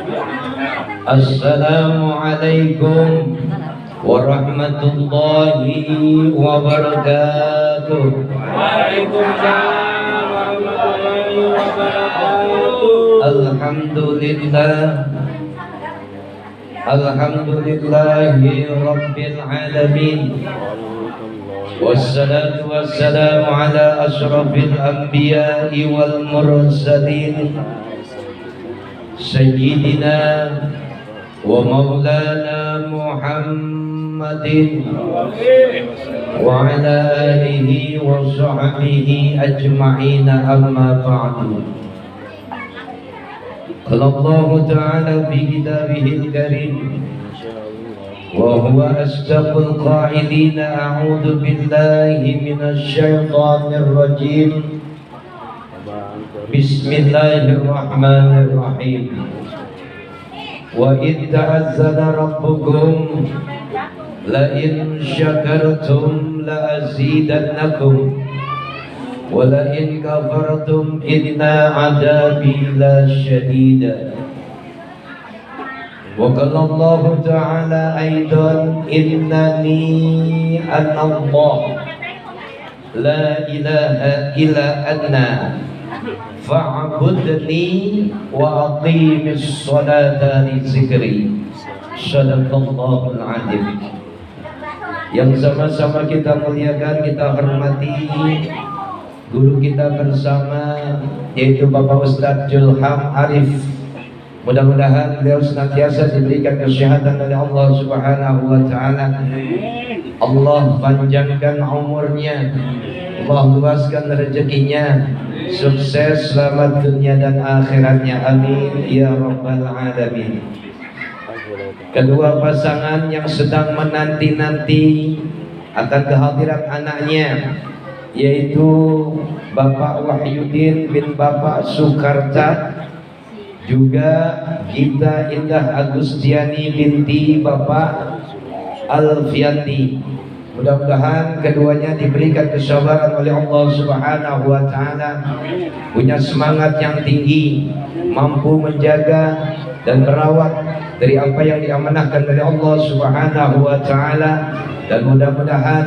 Assalamualaikum warahmatullahi wabarakatuh. Waalaikumsalam warahmatullahi wabarakatuh. Alhamdulillahi rabbil alamin. Wassalatu wassalamu ala ashrafil anbiya'i wal mursalin Sayyidina wa maulana Muhammadin wa ala alihi wa sahbihi ajma'in, amma ba'du. Qala Allah ta'ala fi kitabihil karim wa huwa asdaqul qa'ilin, a'udzu billahi minasy syaithanir rajim. Bismillahirrahmanirrahim. Wa idh ta'azzana rabbukum la in syakartum la azidannakum wa la in kafartum inna 'adabi lasyadid. Wa qala Allah ta'ala aidan innani anallah la ilaha illa anna fa'budni wa aqimis salata li zikri. Shadaqallahul azim. Yang sama-sama kita muliakan, kita hormati guru kita bersama, yaitu Bapak Ustadz Julham Arif. Mudah-mudahan beliau senantiasa diberikan kesehatan oleh Allah Subhanahu wa ta'ala. Allah panjangkan umurnya, Allah luaskan rezekinya, sukses selamat dunia dan akhiratnya, amin ya rabbal alamin. Kedua pasangan yang sedang menanti-nanti akan kehadiran anaknya, yaitu Bapak Wahyudin bin Bapak Sukarta, juga Gita Indah Agustiani binti Bapak Alfianti. Mudah-mudahan keduanya diberikan kesabaran oleh Allah Subhanahu wa ta'ala, punya semangat yang tinggi, mampu menjaga dan merawat dari apa yang diamanahkan oleh Allah Subhanahu wa ta'ala. Dan mudah-mudahan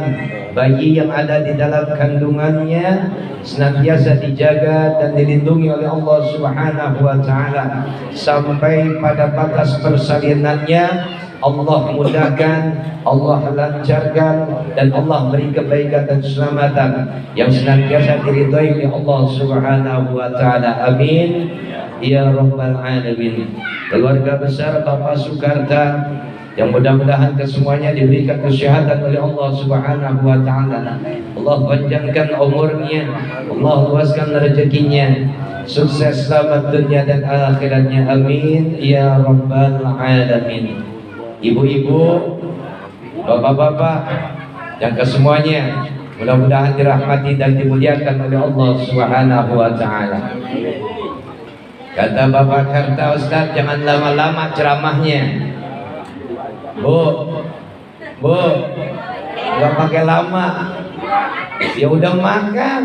bayi yang ada di dalam kandungannya senantiasa dijaga dan dilindungi oleh Allah Subhanahu wa ta'ala sampai pada batas persalinannya. Allah mudahkan, Allah lancarkan, dan Allah beri kebaikan dan keselamatan yang senantiasa diridhai oleh Allah Subhanahu wa ta'ala, amin ya rabbal alamin. Keluarga besar Bapak Sukarta yang mudah-mudahan kesemuanya diberikan kesehatan oleh Allah Subhanahu wa ta'ala. Allah panjangkan umurnya, Allah luaskan rezekinya, sukses selamat dunia dan akhiratnya, amin ya rabbal alamin. Ibu-ibu, bapak-bapak yang kesemuanya mudah-mudahan dirahmati dan dimuliakan oleh Allah Subhanahu wa ta'ala. Kata Bapak Karta, Ustaz, jangan lama-lama ceramahnya. Bu, nggak pakai lama. Ya udah makan.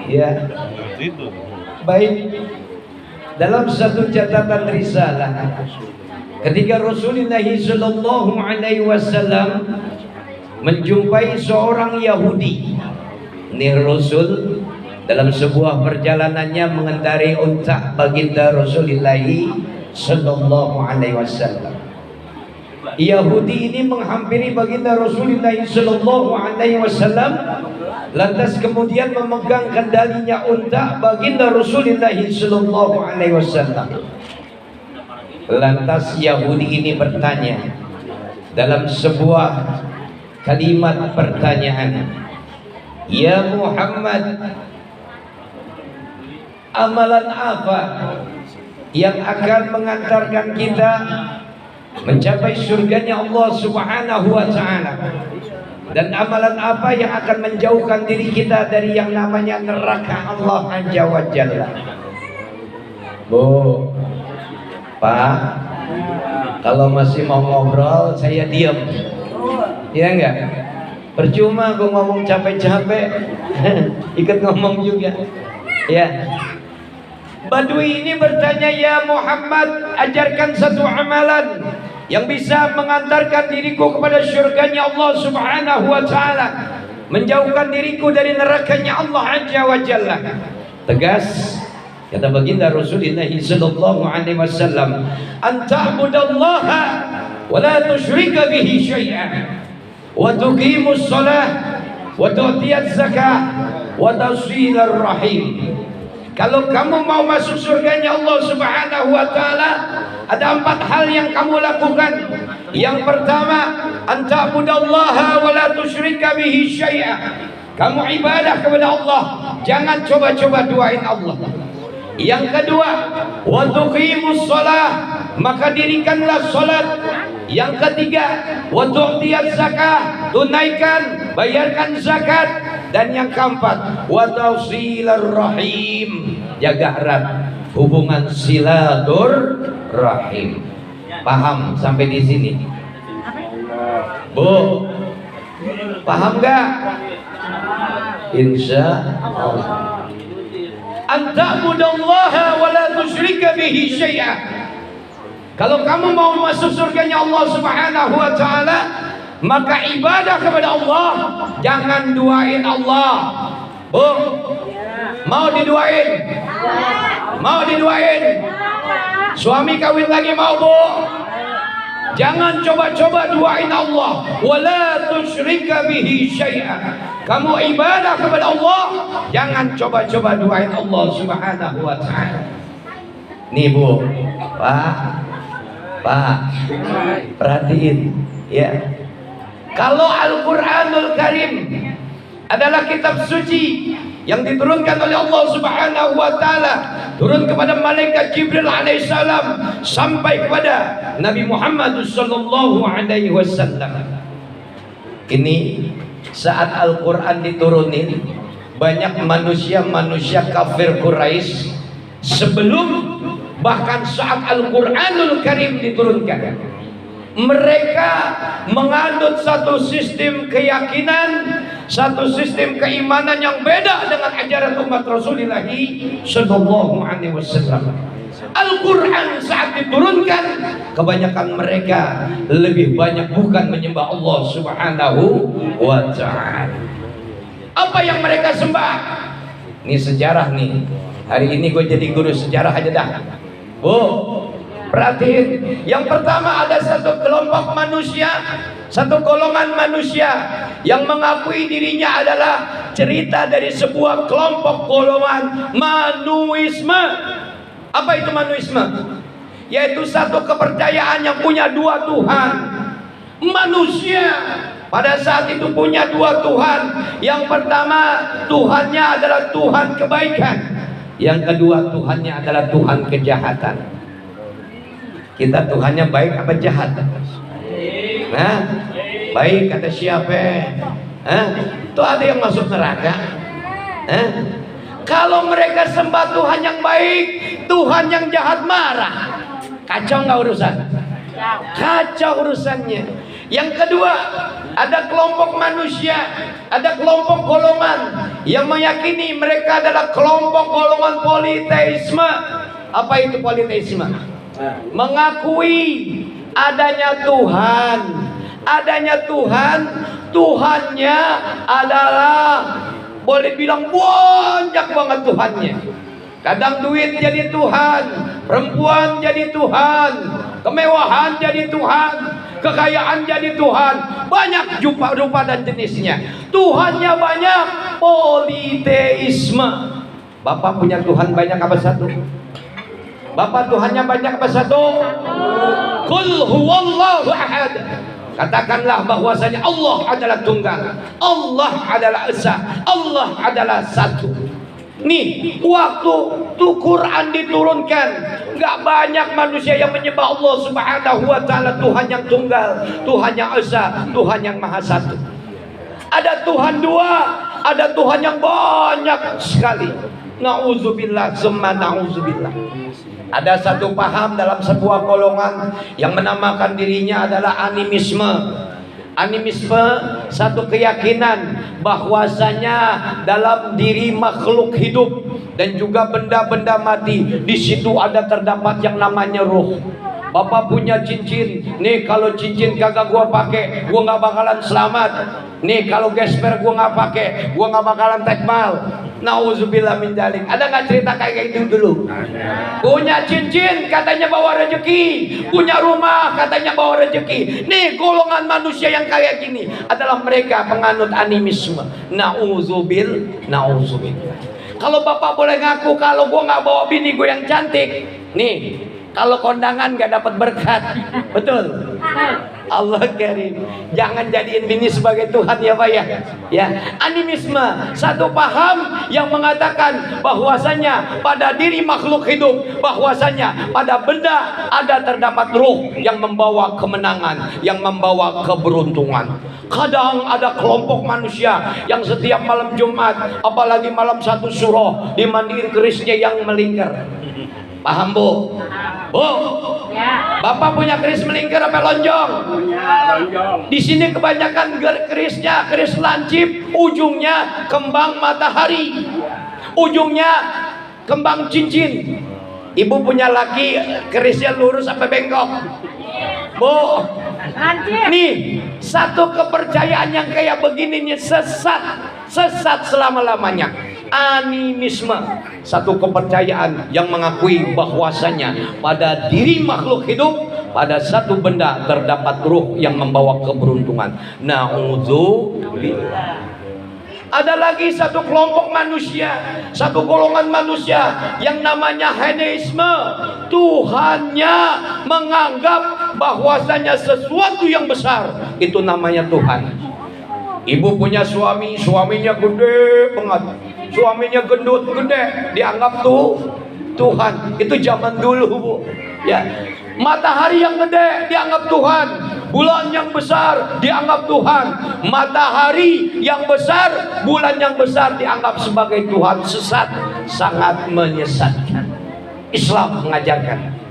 Ya. Baik. Dalam satu catatan risalah, ketika Rasulullah Sallallahu Alaihi Wasallam menjumpai seorang Yahudi, ini Rasul dalam sebuah perjalanannya mengendarai unta baginda Rasulullah Sallallahu Alaihi Wasallam. Yahudi ini menghampiri baginda Rasulullah Sallallahu Alaihi Wasallam, lantas kemudian memegang kendalinya unta baginda Rasulullah Sallallahu Alaihi Wasallam. Lantas Yahudi ini bertanya dalam sebuah kalimat pertanyaan, ya Muhammad, amalan apa yang akan mengantarkan kita mencapai surganya Allah Subhanahu wa ta'ala, dan amalan apa yang akan menjauhkan diri kita dari yang namanya neraka Allah Azza wa Jalla. Bu, Pak, kalau masih mau ngobrol saya diam, ya enggak? Percuma aku ngomong capek-capek ikut ngomong juga, ya. Badui ini bertanya, "Ya Muhammad, ajarkan satu amalan yang bisa mengantarkan diriku kepada syurganya Allah Subhanahu wa ta'ala, menjauhkan diriku dari nerakanya Allah Azza wa Jalla." Tegas kata baginda Rasulullah sallallahu alaihi wasallam, "An ta'budallaha wa la tusyrika bihi syai'an wa tuqimus shalah wa tu'tiyaz zakah wa tasilar rahim." Kalau kamu mau masuk surganya Allah Subhanahu wa ta'ala, ada 4 hal yang kamu lakukan. Yang pertama, anta'budallaha wa la tusyrika bihi syai'a. Kamu ibadah kepada Allah, jangan coba-coba duain Allah. Yang kedua, wa tuqimus shalah, maka dirikanlah salat. Yang ketiga, wa tu'tiyaz zakah, tunaikan, bayarkan zakat. Dan yang keempat, wa tausilar rahim, jaga erat hubungan silatur rahim. Paham sampai di sini? Bu, paham gak? Insya Allah. Anta'budallaha wa la tusyrika bihi syai'an. Kalau kamu mau masuk surganya Allah Subhanahu wa ta'ala, maka ibadah kepada Allah, jangan duain Allah. Bu, mau diduain? Mau diduain? Suami kawin lagi mau, Bu? Jangan coba-coba duain Allah. Wala tusyrika bihi syai'an. Kamu ibadah kepada Allah, jangan coba-coba duain Allah Subhanahu wa ta'ala. Nih Bu, Pak, perhatiin ya. Kalau Al-Quranul Karim adalah kitab suci yang diturunkan oleh Allah Subhanahu wa ta'ala, turun kepada malaikat Jibril alaihissalam sampai kepada Nabi Muhammad sallallahu alaihi wasallam. Ini saat Al-Quran diturunin, banyak manusia-manusia kafir Quraisy sebelum bahkan saat Al-Quranul Karim diturunkan, mereka menganut satu sistem keyakinan, satu sistem keimanan yang beda dengan ajaran umat Rasulullah sallallahu alaihi wasallam. Al-Quran saat diturunkan, kebanyakan mereka lebih banyak bukan menyembah Allah Subhanahu wa ta'ala. Apa yang mereka sembah? Ini sejarah nih. Hari ini gue jadi guru sejarah aja dah. Bu, perhatiin. Yang pertama, ada satu kelompok manusia, satu golongan manusia yang mengakui dirinya adalah cerita dari sebuah kelompok golongan manuisme. Apa itu manuisme? Yaitu satu kepercayaan yang punya 2 Tuhan. Manusia pada saat itu punya 2 Tuhan. Yang pertama, Tuhannya adalah Tuhan kebaikan. Yang kedua, Tuhannya adalah Tuhan kejahatan. Kita Tuhannya baik apa jahat? Nah, baik kata siapa? Tuh ada yang masuk neraka? Kalau mereka sembah Tuhan yang baik, Tuhan yang jahat marah. Kacau nggak urusan? Kacau urusannya. Yang kedua, ada kelompok manusia, ada kelompok golongan yang meyakini mereka adalah kelompok golongan politeisme. Apa itu politeisme? Mengakui adanya Tuhan. Adanya Tuhan, Tuhannya adalah, boleh bilang banyak banget Tuhannya. Kadang duit jadi Tuhan, perempuan jadi Tuhan, kemewahan jadi Tuhan, kekayaan jadi Tuhan, banyak rupa dan jenisnya. Tuhannya banyak, politeisme. Bapak punya Tuhan banyak apa satu? Bapak Tuhannya banyak apa satu? Qul huwallahu ahad. Katakanlah bahwasanya Allah adalah tunggal, Allah adalah esa, Allah adalah satu. Nih, waktu tuh Quran diturunkan, nggak banyak manusia yang menyembah Allah Subhanahu wa ta'ala, Tuhan yang tunggal, Tuhan yang esa, Tuhan yang maha satu. Ada Tuhan 2, ada Tuhan yang banyak sekali. Na'udzubillah, summa na'udzubillah. Ada satu paham dalam sebuah golongan yang menamakan dirinya adalah animisme. Animisme satu keyakinan bahwasanya dalam diri makhluk hidup dan juga benda-benda mati, di situ ada terdapat yang namanya roh. Bapak punya cincin, nih kalau cincin kagak gua pakai, gua nggak bakalan selamat. Nih kalau gesper gua nggak pakai, gua nggak bakalan tekmal. Nauzubillah min dzalik. Ada nggak cerita kayak gitu dulu? Punya cincin katanya bawa rezeki, punya rumah katanya bawa rezeki. Nih golongan manusia yang kayak gini adalah mereka penganut animisme. Nauzubillah. Kalau bapak boleh ngaku kalau gua nggak bawa bini gua yang cantik, nih kalau kondangan gak dapat berkat, betul? Allah karim. Jangan jadiin bini sebagai Tuhan ya Pak ya. Ya, animisme satu paham yang mengatakan bahwasanya pada diri makhluk hidup, bahwasanya pada benda ada terdapat ruh yang membawa kemenangan, yang membawa keberuntungan. Kadang ada kelompok manusia yang setiap malam Jumat, apalagi malam satu suro, dimandiin kerisnya yang melingkar. Paham Bu? Bu, Bapak punya keris melingkar apa lonjong? Lonjong. Di sini kebanyakan kerisnya keris lancip, ujungnya kembang matahari, ujungnya kembang cincin. Ibu punya laki kerisnya lurus apa bengkok? Bu, nih satu kepercayaan yang kayak begini nih sesat selama-lamanya. Animisme satu kepercayaan yang mengakui bahwasanya pada diri makhluk hidup, pada satu benda terdapat ruh yang membawa keberuntungan. Nauzubillah. Ada lagi satu kelompok manusia, satu golongan manusia yang namanya hedonisme. Tuhannya menganggap bahwasanya sesuatu yang besar itu namanya Tuhan. Ibu punya suami, suaminya gede banget, suaminya gendut gede, dianggap Tuhan. Itu zaman dulu Bu. Ya, matahari yang gede dianggap Tuhan, bulan yang besar dianggap Tuhan, matahari yang besar, bulan yang besar dianggap sebagai Tuhan. Sesat, sangat menyesatkan. Islam mengajarkan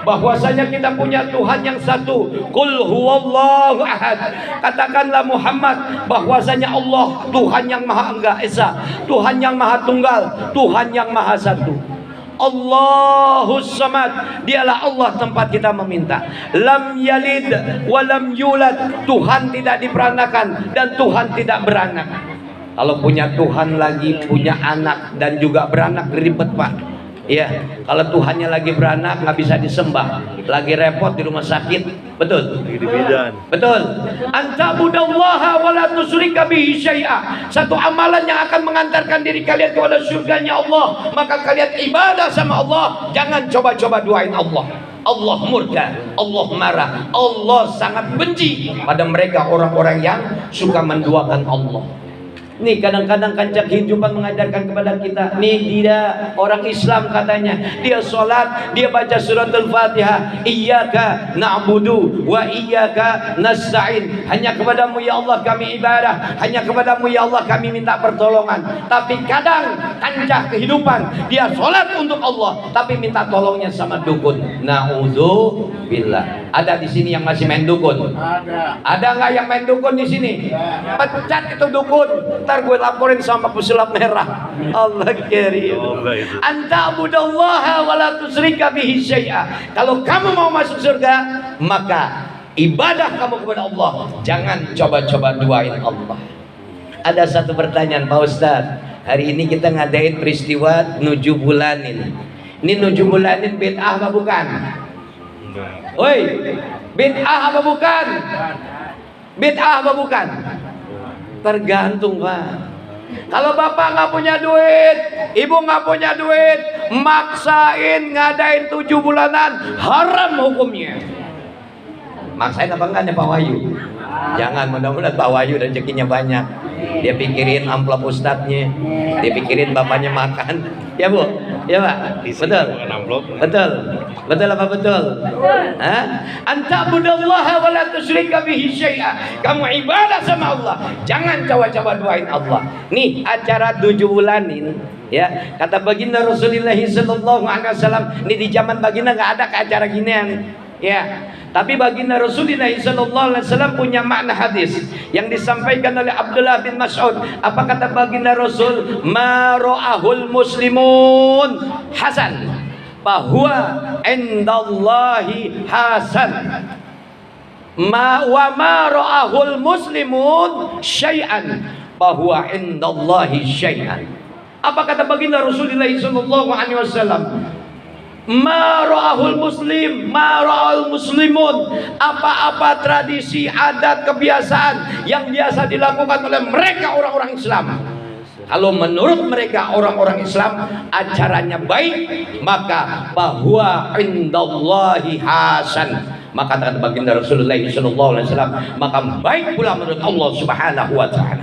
bahwasanya kita punya Tuhan yang satu. Qul huwallahu ahad. Katakanlah Muhammad bahwasanya Allah Tuhan yang maha esa, Tuhan yang maha tunggal, Tuhan yang maha satu. Allahus samad, dialah Allah tempat kita meminta. Lam yalid wa lam yulad, Tuhan tidak diperanakan dan Tuhan tidak beranak. Kalau punya Tuhan lagi punya anak dan juga beranak ribet Pak. Ya, kalau Tuhannya lagi beranak nggak bisa disembah, lagi repot di rumah sakit, betul? Betul. Antabudallaha wa la tusyrika bihi syai'a. Satu amalan yang akan mengantarkan diri kalian kepada surganya Allah, maka kalian ibadah sama Allah. Jangan coba-coba duain Allah. Allah murka, Allah marah, Allah sangat benci pada mereka orang-orang yang suka menduakan Allah. Nih kadang-kadang kancah kehidupan mengajarkan kepada kita, nih dia orang Islam katanya, dia sholat, dia baca suratul Fatihah, iyyaka na'budu wa iyyaka nasta'in, hanya kepadamu ya Allah kami ibadah, hanya kepadamu ya Allah kami minta pertolongan. Tapi kadang kancah kehidupan dia sholat untuk Allah, tapi minta tolongnya sama dukun. Na'udzubillah. Ada di sini yang masih main dukun? Ada nggak yang main dukun di sini? Pecat itu dukun. Ntar gue laporin sama pesulap merah. Allah karim. Anta abudallaha wa la tusyrika bihi syai'a. Kalau kamu mau masuk surga, maka ibadah kamu kepada Allah, jangan coba-coba duain Allah. Ada satu pertanyaan Pak Ustadz, hari ini kita ngadain peristiwa nuju bulanin. Ini nuju bulanin bid'ah apa bukan? Woi, bid'ah apa bukan? Bid'ah apa bukan? Tergantung Pak. Kalau bapak nggak punya duit, ibu nggak punya duit, maksain ngadain 7 bulanan, haram hukumnya. Maksain apa enggak nih Pak Wahyu? Jangan, mudah-mudahan Pak Wahyu rezekinya banyak. Dia pikirin amplop ustadznya, dia pikirin bapaknya makan. Ya Bu, ya Pak, betul, betul, betul apa betul? Anta'budallaha wa la tusyrika bihi syai'a. Kamu ibadah sama Allah, jangan coba-coba duain Allah. Nih acara 7 bulanin, ya kata baginda Rasulullah sallallahu alaihi wasallam, ini di zaman baginda nggak ada ke acara ginian. Ya, tapi baginda Rasulullah sallallahu alaihi wasallam punya makna hadis yang disampaikan oleh Abdullah bin Mas'ud. Apa kata baginda Rasul? Ma ra'ahul muslimun hasan bahwa indallahi hasan. Ma ra'ahul muslimun syai'an bahwa indallahi syai'an. Apa kata baginda Rasulullah sallallahu alaihi wasallam? Ma ra'ahul muslimun, apa-apa tradisi, adat, kebiasaan yang biasa dilakukan oleh mereka orang-orang Islam, kalau menurut mereka orang-orang Islam acaranya baik, maka bahwa indallahi hasan, maka kata baginda Rasulullah sallallahu alaihi wasallam, maka baik pula menurut Allah Subhanahu wa taala.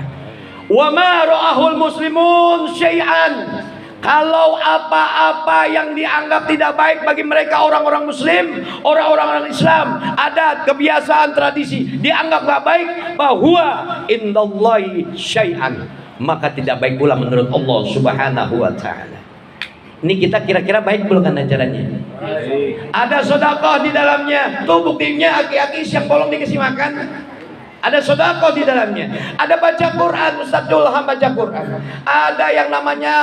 Wa ma ra'ahul muslimun syai'an, kalau apa-apa yang dianggap tidak baik bagi mereka orang-orang muslim, orang-orang Islam, adat, kebiasaan, tradisi dianggap tidak baik, bahwa indallahi syai'an, maka tidak baik pula menurut Allah Subhanahu wa taala. Ini kita kira-kira baik belum kan acaranya? Ada sedekah di dalamnya. Tuh buktinya aki-aki siang bolong dikasih makan. Ada sedekah di dalamnya. Ada baca Quran, Ustaz Julham baca Quran. Ada yang namanya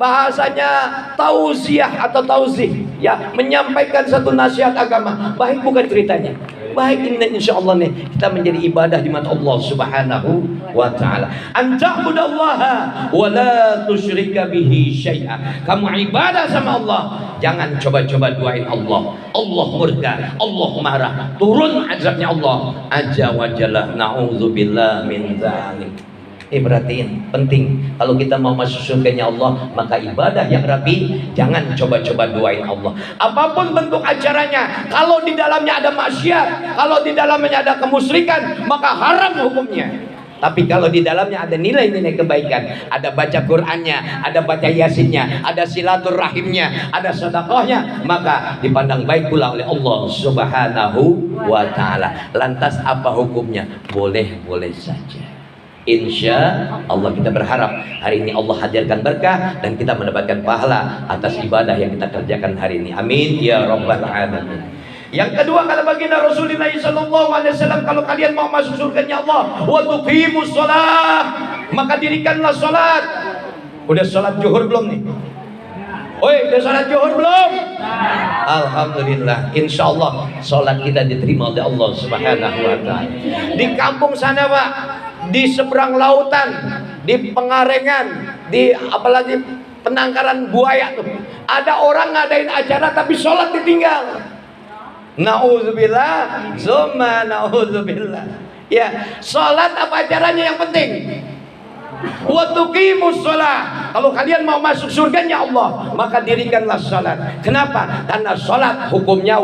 bahasanya tausiah atau tauzih, ya, menyampaikan satu nasihat agama. Baik bukan ceritanya? Baik, ini insyaallah nih kita menjadi ibadah di mata Allah Subhanahu wa taala. An ta'budallaha wa la tusyrika bihi syai'a. Kamu ibadah sama Allah, jangan coba-coba duain Allah. Allah murka, Allah marah, turun azabnya Allah azza wa jalla. Na'udzubillah min dzalik. Perhatiin, penting kalau kita mau masuk surganya Allah, maka ibadah yang rapi, jangan coba-coba doain Allah. Apapun bentuk acaranya, kalau di dalamnya ada maksiat, kalau di dalamnya ada kemusyrikan, maka haram hukumnya. Tapi kalau di dalamnya ada nilai-nilai kebaikan, ada baca Qur'annya, ada baca Yasinnya, ada silaturahimnya, ada sedekahnya, maka dipandang baik pula oleh Allah Subhanahu wa taala. Lantas apa hukumnya? Boleh-boleh saja. Insya Allah kita berharap hari ini Allah hadirkan berkah dan kita mendapatkan pahala atas ibadah yang kita kerjakan hari ini. Amin ya rabbal alamin. Yang kedua kata baginda Rasulullah sallallahu alaihi wasallam, kalau kalian mau masuk surganya Allah, wa tuqimus shalah, maka dirikanlah salat. Udah salat zuhur belum nih? Oi, udah salat zuhur belum? Alhamdulillah, insya Allah salat kita diterima oleh Allah Subhanahu wa taala. Di kampung sana, Pak, di seberang lautan, di Pengarengan, di apalagi penangkaran buaya tuh, ada orang ngadain acara tapi sholat ditinggal. Nauzubillah, summa nauzubillah. Ya, sholat apa acaranya yang penting? Wa tuqimus shalah. Kalau kalian mau masuk surganya Allah, maka dirikanlah salat. Kenapa? Karena salat hukumnya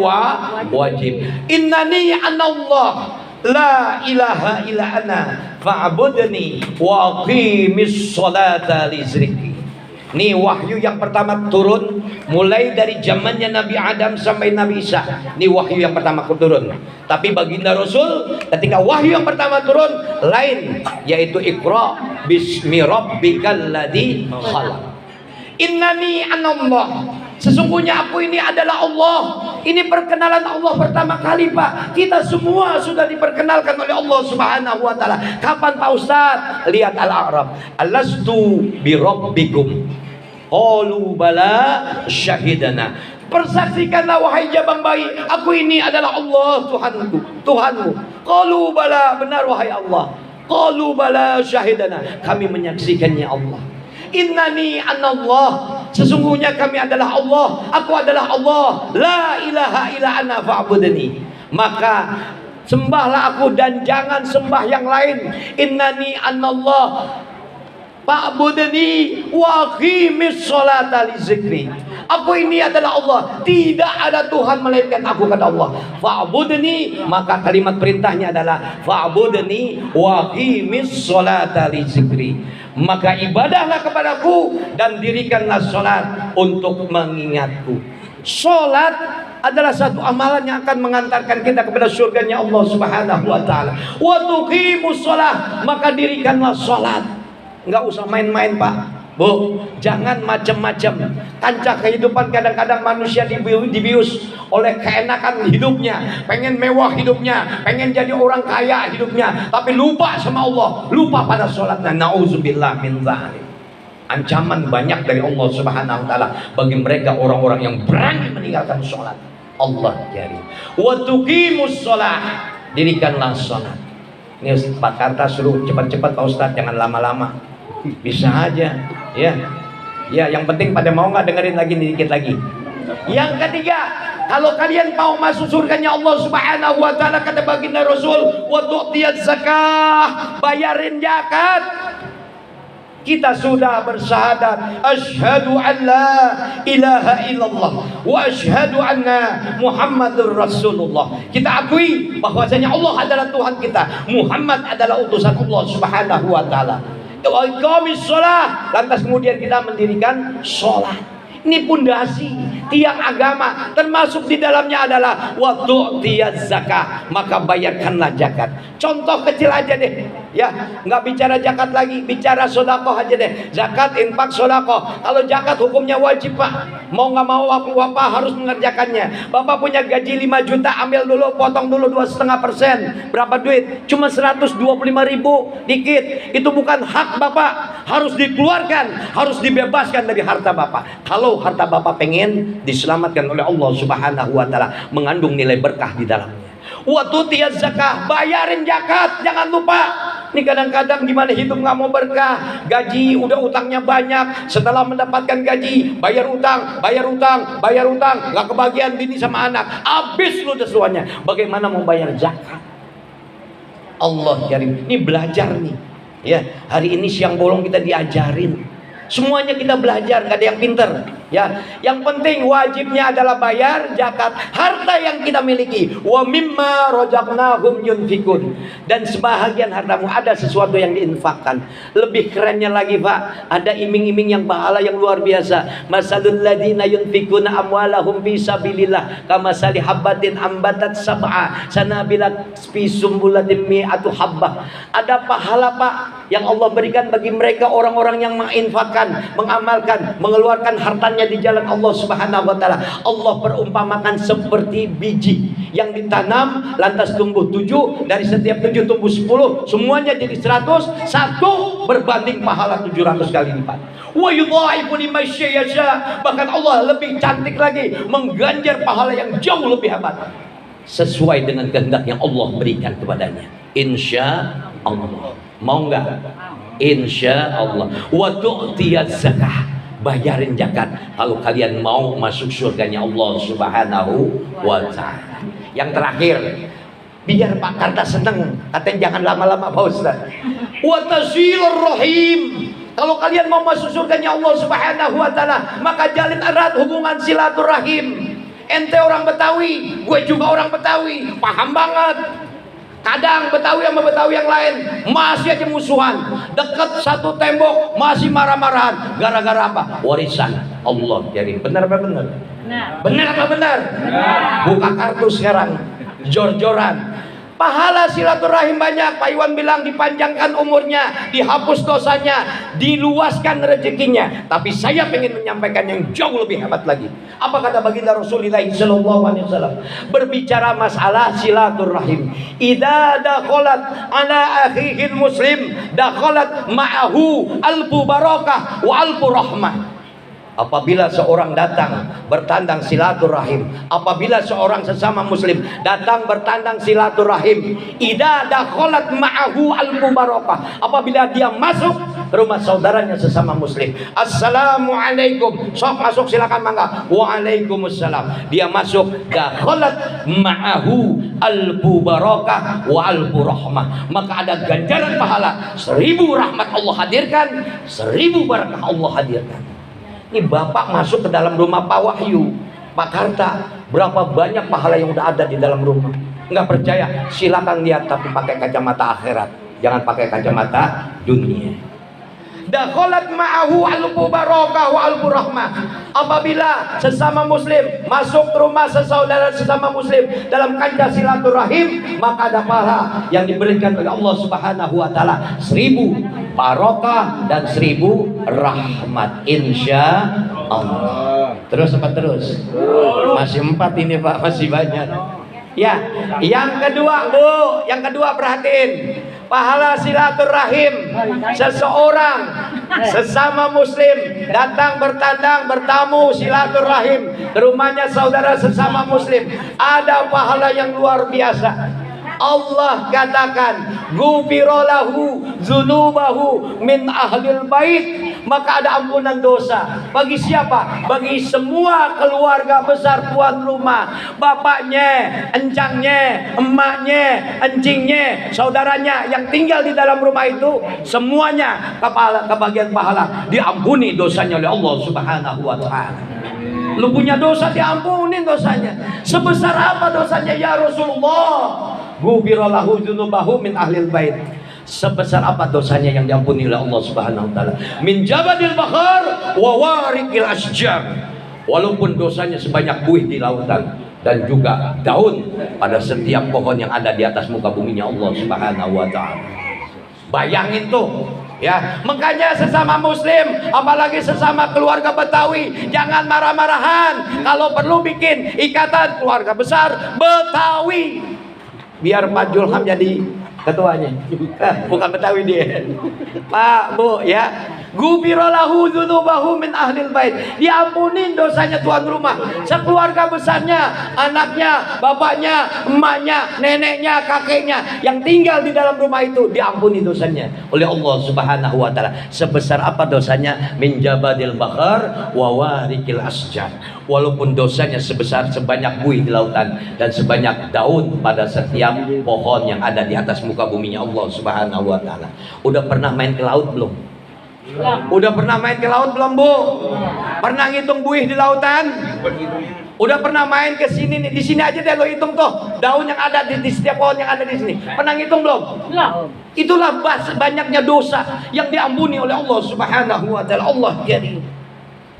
wajib. Innani anallah la ilaha illa ana fa'budni wa aqimis sholata li dzikri. Ini wahyu yang pertama turun mulai dari zamannya Nabi Adam sampai Nabi Isa. Ini wahyu yang pertama turun. Tapi baginda Rasul ketika wahyu yang pertama turun lain, yaitu Iqra bismi rabbikal ladzi khalaq. Innani anallah, sesungguhnya aku ini adalah Allah. Ini perkenalan Allah pertama kali, Pak. Kita semua sudah diperkenalkan oleh Allah Subhanahu wa taala. Kapan, Pak Ustaz? Lihat Al-A'raf. Alastu bi rabbikum? Qalu bala syahidana. Persaksikanlah wahai jabang bayi, aku ini adalah Allah Tuhanmu. Qalu bala, benar wahai Allah. Qalu bala syahidana, kami menyaksikannya Allah. Innani anallah, sesungguhnya kami adalah Allah, aku adalah Allah. La ilaha illa ana fa'budni, maka sembahlah aku dan jangan sembah yang lain. Innani anallah fa'budni wa aqimis sholata li dzikri. Aku ini adalah Allah, tidak ada Tuhan melainkan aku, kata Allah. Fa'budni, maka kalimat perintahnya adalah fa'budni wa aqimis sholata li dzikri. Maka ibadahlah kepadaku dan dirikanlah sholat untuk mengingatku. Sholat adalah satu amalan yang akan mengantarkan kita kepada surganya Allah Subhanahu wa taala. Wa tuqimus sholah, maka dirikanlah sholat. Enggak usah main-main, Pak. Bu, jangan macam-macam. Kancah kehidupan kadang-kadang manusia dibius oleh keenakan hidupnya, pengen mewah hidupnya, pengen jadi orang kaya hidupnya, tapi lupa sama Allah, lupa pada sholatnya. Nauzubillah min dzalik. Ancaman banyak dari Allah Subhanahu wa taala bagi mereka orang-orang yang berani meninggalkan sholat. Allah jari. Wa tuqimus sholah, dirikanlah sholat. Ini Pak Karta suruh cepat-cepat Pak Ustadz, jangan lama-lama. Bisa aja, ya. Ya, yang penting pada mau nggak dengerin lagi dikit lagi. Yang ketiga, kalau kalian mau masuk surganya Allah Subhanahu wa taala, kata baginda Rasul, wa tu'tiyaz zakah, bayarin zakat. Kita sudah bersyahadat asyhadu an la ilaha illallah wa asyhadu anna Muhammadur Rasulullah. Kita akui bahwasanya Allah adalah Tuhan kita, Muhammad adalah utusan Allah Subhanahu wa taala. Iqamis shalah, lantas kemudian kita mendirikan sholat. Ini pondasi tiang agama, termasuk di dalamnya adalah wa tu'tiyaz zakah, maka bayarkanlah zakat. Contoh kecil aja deh, ya, nggak bicara zakat lagi, bicara sedekah aja deh. Zakat, infak, sedekah. Kalau zakat hukumnya wajib Pak, mau nggak mau Bapak harus mengerjakannya. Bapak punya gaji 5 juta, ambil dulu, potong dulu 2,5%. Berapa duit? Cuma 125.000, dikit. Itu bukan hak Bapak, harus dikeluarkan, harus dibebaskan dari harta Bapak. Kalau harta Bapak pengen diselamatkan oleh Allah Subhanahu wa taala, mengandung nilai berkah di dalamnya. Wa tutiyaz zakah, bayarin zakat, jangan lupa. Ini kadang-kadang gimana hidup nggak mau berkah, gaji udah utangnya banyak, setelah mendapatkan gaji bayar utang, nggak kebagian bini sama anak, habis lu semuanya. Bagaimana mau bayar zakat? Allah karim, ini belajar nih. Ya, hari ini siang bolong kita diajarin. Semuanya kita belajar, nggak ada yang pinter. Ya, yang penting wajibnya adalah bayar zakat harta yang kita miliki. Wa mimma razaqnahum yunfikun, dan sebahagian hartamu ada sesuatu yang diinfakkan. Lebih kerennya lagi Pak, ada iming-iming yang pahala yang luar biasa. Masalul ladzina yunfikuna amwalahum fi sabilillah kamasali habbatin ambatat sab'a sanabila fi sumbulatin mi'atu habbah. Ada pahala Pak yang Allah berikan bagi mereka orang-orang yang menginfakkan, mengamalkan, mengeluarkan hartanya di jalan Allah Subhanahu wa taala. Allah perumpamakan seperti biji yang ditanam lantas tumbuh 7, dari setiap 7 tumbuh 10, semuanya jadi 100, satu berbanding pahala 700 kali lipat. Wa yudha'ifu liman yasha, bahkan Allah lebih cantik lagi, mengganjar pahala yang jauh lebih hebat sesuai dengan kehendak yang Allah berikan kepadanya. Insya Allah. Mau nggak? Insya Allah. Wa tu'tiyaz zakah, bayarin zakat kalau kalian mau masuk surganya Allah Subhanahu wa taala. Yang terakhir, biar Pak Karta seneng, katanya jangan lama-lama Pak Ustaz. Wa tasilur rahim, kalau kalian mau masuk surganya Allah Subhanahu wa taala, maka jalin erat hubungan silaturahim. Ente orang Betawi, gue juga orang Betawi, paham banget. Kadang Betawi sama Betawi yang lain masih aja musuhan, dekat satu tembok masih marah-marahan, gara-gara apa? Warisan Allah. Jadi benar apa benar? Benar apa benar? Buka kartu sekarang, jor-joran. Pahala silaturahim banyak. Pak Iwan bilang dipanjangkan umurnya, dihapus dosanya, diluaskan rezekinya. Tapi saya pengen menyampaikan yang jauh lebih hebat lagi. Apa kata baginda Rasulullah SAW? Berbicara masalah silaturahim. Idza dakhalat ala akhihil muslim dakhalat ma'ahu alfu barakah wa alfu rahmah. Apabila seorang datang bertandang silaturahim, apabila seorang sesama muslim datang bertandang silaturahim, idza dakhalat ma'ahu al-mubarakah, apabila dia masuk ke rumah saudaranya sesama muslim, assalamualaikum, sok masuk silakan mangga, waalaikumsalam, dia masuk, dakhalat ma'ahu al-mubarakah wa al-rahmah, maka ada ganjaran pahala 1000 rahmat Allah hadirkan, 1000 barakah Allah hadirkan. Ini Bapak masuk ke dalam rumah Pak Wahyu, Pak Karta, berapa banyak pahala yang udah ada di dalam rumah. Nggak percaya? Silakan lihat, tapi pakai kacamata akhirat, jangan pakai kacamata dunia. Dakhalat ma'ahu alfu barakah wa alfu rahmah. Apabila sesama muslim masuk ke rumah sesaudara sesama muslim dalam kancah silaturahim, maka ada pahala yang diberikan oleh Allah Subhanahu wa taala 1000 barokah dan 1000 rahmat insya Allah. Terus apa terus? Masih 4 ini Pak, masih banyak. Ya, yang kedua Bu, yang kedua perhatiin, pahala silaturahim. Seseorang sesama muslim datang bertandang bertamu silaturahim ke rumahnya saudara sesama muslim, ada pahala yang luar biasa. Allah katakan ghufirallahu dzunubahu min ahlil bait, maka ada ampunan dosa bagi siapa? Bagi semua keluarga besar tuan rumah, bapaknya, encangnya, emaknya, encingnya, saudaranya yang tinggal di dalam rumah itu, semuanya kebagian pahala, diampuni dosanya oleh Allah Subhanahu wa taala. Lu punya dosa diampunin dosanya. Sebesar apa dosanya ya Rasulullah? Ghufirallahu dzunubahu min ahlil bait. Sebesar apa dosanya yang diampuni oleh Allah Subhanahu wa taala? Min jabadil bakhar wa warikil asjar. Walaupun dosanya sebanyak buih di lautan dan juga daun pada setiap pohon yang ada di atas muka buminya Allah Subhanahu wa taala. Bayangin tuh. Ya, makanya sesama muslim, apalagi sesama keluarga Betawi, jangan marah-marahan. Kalau perlu bikin ikatan keluarga besar Betawi, biar Pak Julham jadi ketuanya. Bukan Betawi dia, Pak Bu ya. Ghufirallahu dzunubahu min ahlil bait, diampunin dosanya tuan rumah, sekeluarga besarnya, anaknya, bapaknya, emaknya, neneknya, kakeknya yang tinggal di dalam rumah itu, diampuni dosanya oleh Allah Subhanahu wa taala. Sebesar apa dosanya? Min jabadil bakhar wa warikil asjar. Walaupun dosanya sebesar sebanyak buih di lautan dan sebanyak daun pada setiap pohon yang ada di atas muka buminya Allah Subhanahu wa taala. Udah pernah main ke laut belum? Udah pernah main ke laut belum Bu? Pernah ngitung buih di lautan? Udah pernah main ke sini nih? Di sini aja deh lo hitung tuh daun yang ada di setiap pohon yang ada di sini. Pernah ngitung belum? Itulah banyaknya dosa yang diampuni oleh Allah Subhanahu wa taala. Allah jadi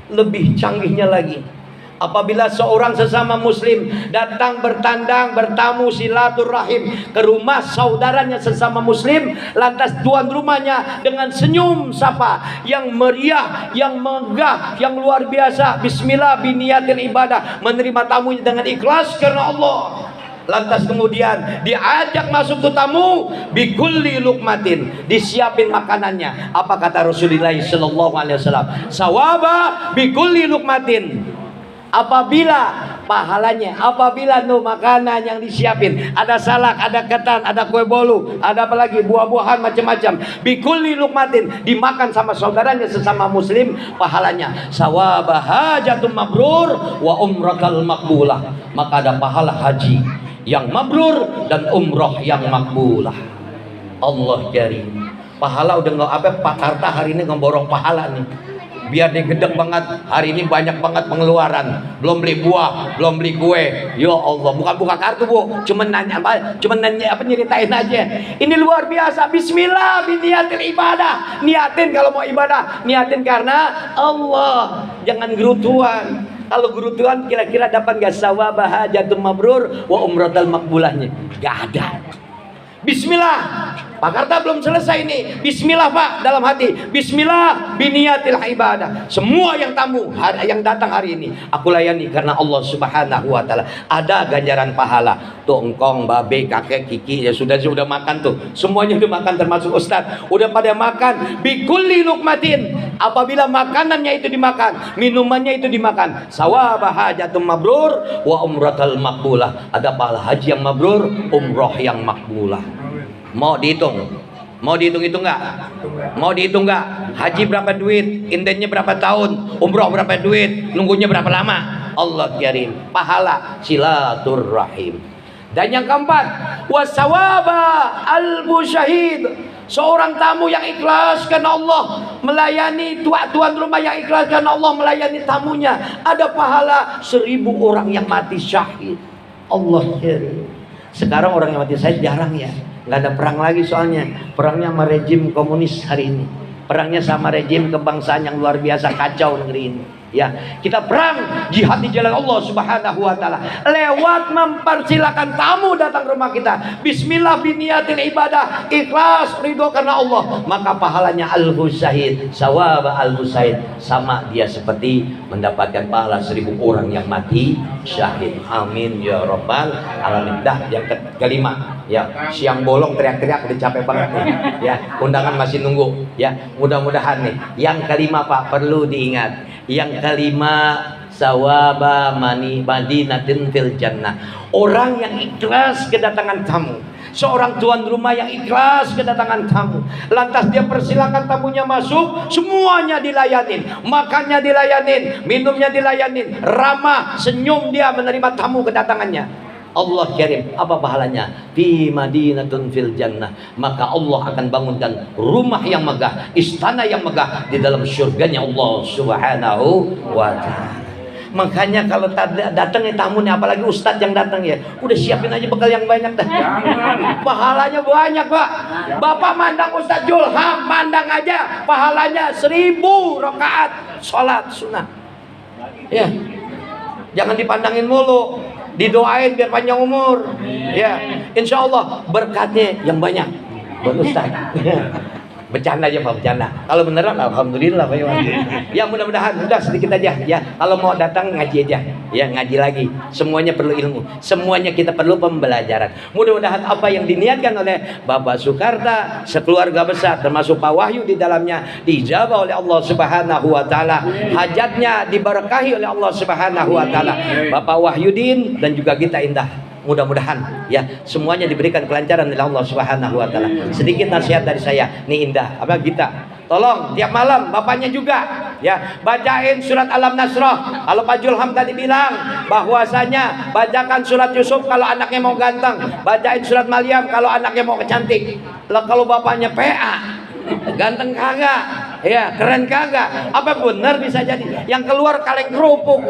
lebih canggihnya lagi. Apabila seorang sesama muslim datang bertandang bertamu silaturahim ke rumah saudaranya sesama muslim, lantas tuan rumahnya dengan senyum sapa yang meriah, yang megah, yang luar biasa, bismillah biniyatil ibadah, menerima tamunya dengan ikhlas karena Allah. Lantas kemudian diajak masuk ke tamu, bikulli lukmatin, disiapin makanannya. Apa kata Rasulullah sallallahu alaihi wasallam? Sawaba bikulli lukmatin. Apabila pahalanya, apabila makanan yang disiapin ada salak, ada ketan, ada kue bolu, ada apa lagi, buah-buahan macam-macam, bikulli lukmatin, dimakan sama saudaranya sesama muslim, pahalanya sawaba hajatum mabrur wa umratal makbulah, maka ada pahala haji yang mabrur dan umroh yang makbulah. Allah karim. Pahala udah nggak apa, Pak Karta hari ini ngeborong pahala nih, biar dia gedek banget. Hari ini banyak banget pengeluaran, belum beli buah, belum beli kue. Ya Allah, bukan buka kartu Bu, cuman nanya apa, nyeritain aja. Ini luar biasa. Bismillah biniyatil ibadah, niatin kalau mau ibadah, niatin karena Allah, jangan gerutuan. Kalau gerutuan kira-kira dapat gak sawaba hajatum mabrur wa umratal makbulahnya? Gak ada. Bismillah. Pak Karta belum selesai ini. Bismillah Pak dalam hati. Bismillah biniyatil ibadah. Semua yang tamu yang datang hari ini aku layani karena Allah Subhanahu wa taala. Ada ganjaran pahala. Tuh engkong, babe, kakek, kiki ya sudah makan tuh. Semuanya udah makan termasuk Ustadz. Udah pada makan. Bikulli lukmatin. Apabila makanannya itu dimakan, minumannya itu dimakan, sawaba hajatum mabrur wa umratal makbulah. Ada pahala haji yang mabrur, umroh yang makbulah. Mau dihitung? Mau dihitung-hitung nggak? Mau dihitung nggak? Haji berapa duit? Indennya berapa tahun? Umroh berapa duit? Nunggunya berapa lama? Allah kirim pahala silaturahim. Dan yang keempat, wasawaba al-musyahid, seorang tamu yang ikhlas karena Allah, melayani tuan rumah yang ikhlas karena Allah, melayani tamunya, ada pahala 1000 orang yang mati syahid. Allah kirim. Sekarang orang yang mati syahid jarang ya. Nggak ada perang lagi soalnya. Perangnya sama rejim komunis hari ini. Perangnya sama rejim kebangsaan yang luar biasa, kacau negeri ini. Ya, kita perang jihad di jalan Allah Subhanahu wa taala lewat mempersilakan tamu datang ke rumah kita. Bismillah biniyatil ibadah, ikhlas ridho karena Allah, maka pahalanya al-husaid, sawaba al-husaid, sama dia seperti mendapatkan pahala 1000 orang yang mati syahid. Amin ya rabbal alamin. Dah yang kelima, ya, siang bolong teriak-teriak udah capek banget nih. Ya, undangan masih nunggu. Ya, mudah-mudahan nih. Yang kelima Pak perlu diingat. Yang kelima, sawaba madinatin fil jannah. Orang yang ikhlas kedatangan tamu. Seorang tuan rumah yang ikhlas kedatangan tamu, lantas dia persilakan tamunya masuk, semuanya dilayanin, makannya dilayanin, minumnya dilayanin, ramah, senyum dia menerima tamu kedatangannya. Allah kirim, apa pahalanya? Fi madinatun fil jannah. Maka Allah akan bangunkan rumah yang megah, istana yang megah di dalam surganya Allah Subhanahu wa ta'ala. Makanya kalau datang tamu nih, apalagi ustadz yang datang ya, udah siapin aja bekal yang banyak dah. Pahalanya banyak Pak. Bapak mandang Ustadz Julham, mandang aja pahalanya 1000 rakaat sholat sunnah. Ya, jangan dipandangin mulu, didoain biar panjang umur. Ya, insya Allah berkatnya yang banyak buat Ustaz. Bercanda aja Pak, bercanda. Kalau beneran alhamdulillah Pak Iwan. Ya mudah-mudahan udah sedikit aja ya. Kalau mau datang ngaji aja. Ya ngaji lagi. Semuanya perlu ilmu. Semuanya kita perlu pembelajaran. Mudah-mudahan apa yang diniatkan oleh Bapak Sukarta, sekeluarga besar termasuk Pak Wahyu di dalamnya dijabah oleh Allah Subhanahu wa taala. Hajatnya diberkahi oleh Allah Subhanahu wa taala. Bapak Wahyudin dan juga kita Indah. Mudah-mudahan ya semuanya diberikan kelancaran oleh Allah Subhanahu wa taala. Sedikit nasihat dari saya, nih Indah, apa kita? Tolong tiap malam bapaknya juga ya bacain surat Alam Nasrah. Kalau Pak Julham tadi bilang bahwasanya bacakan surat Yusuf kalau anaknya mau ganteng, bacain surat Maryam kalau anaknya mau kecantik. Lah kalau bapaknya PA, ganteng kagak, ya keren kagak, apa benar bisa jadi yang keluar kaleng kerupuk.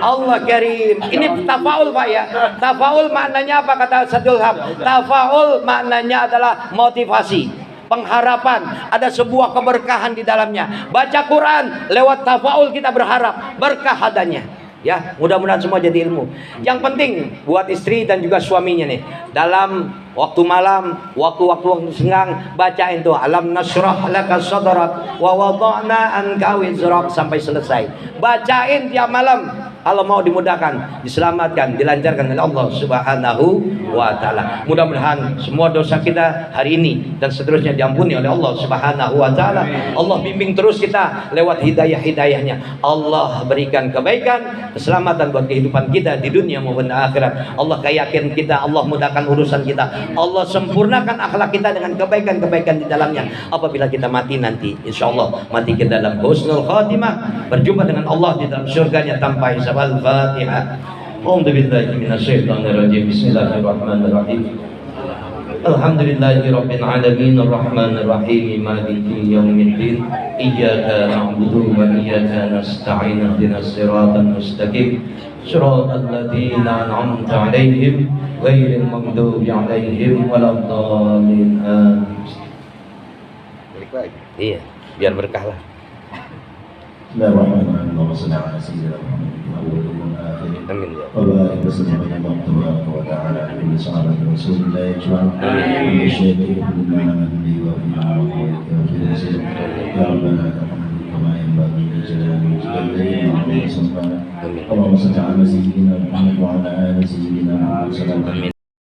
Allah karim. Ini tafaul Pak ya. Tafaul maknanya apa kata Sadul Hab? Tafaul maknanya adalah motivasi, pengharapan, ada sebuah keberkahan di dalamnya. Baca Quran lewat tafaul kita berharap berkah adanya. Ya, mudah-mudahan semua jadi ilmu. Yang penting buat istri dan juga suaminya nih, dalam waktu malam, waktu-waktu senggang, bacain tuh Alam nasrah laka sadrak wa wada'na anka wizrak sampai selesai. Bacain tiap malam. Kalau mau dimudahkan, diselamatkan, dilancarkan oleh Allah Subhanahu wa taala. Mudah-mudahan semua dosa kita hari ini dan seterusnya diampuni oleh Allah Subhanahu wa taala. Allah bimbing terus kita lewat hidayah-hidayahnya. Allah berikan kebaikan, keselamatan buat kehidupan kita di dunia maupun di akhirat. Allah kayakin kita, Allah mudahkan urusan kita. Allah sempurnakan akhlak kita dengan kebaikan-kebaikan di dalamnya. Apabila kita mati nanti, insya Allah mati kita dalam husnul khatimah, berjumpa dengan Allah di dalam surganya tanpa hisab. Al-Fatihah. A'udzu billahi minasyaitonir rajim. Bismillahirrahmanirrahim. Alhamdulillahirabbil alamin arrahmanir rahim maliki yaumiddin. Iyyaka na'budu wa iyyaka nasta'in. Ihdinas siratal mustaqim. Shiratal ladzina an'amta 'alaihim ghairil maghdubi 'alaihim waladdallin. Iya, biar berkah lah. Bismillahirrahmanirrahim. Allahumma shalli ala sayyidina Muhammad Amin ya. وبارك وسلم على الله تبارك وتعالى من صحابة رسول الله أجمعين من الشيخين لما نبي وفينا وقويك وفي رسول يا ربنا تقبل كما ينبغي لجلال وجلاله وعظيم سلطانه اللهم صل على سيدنا محمد وعلى آل سيدنا محمد صلى الله عليه وسلم.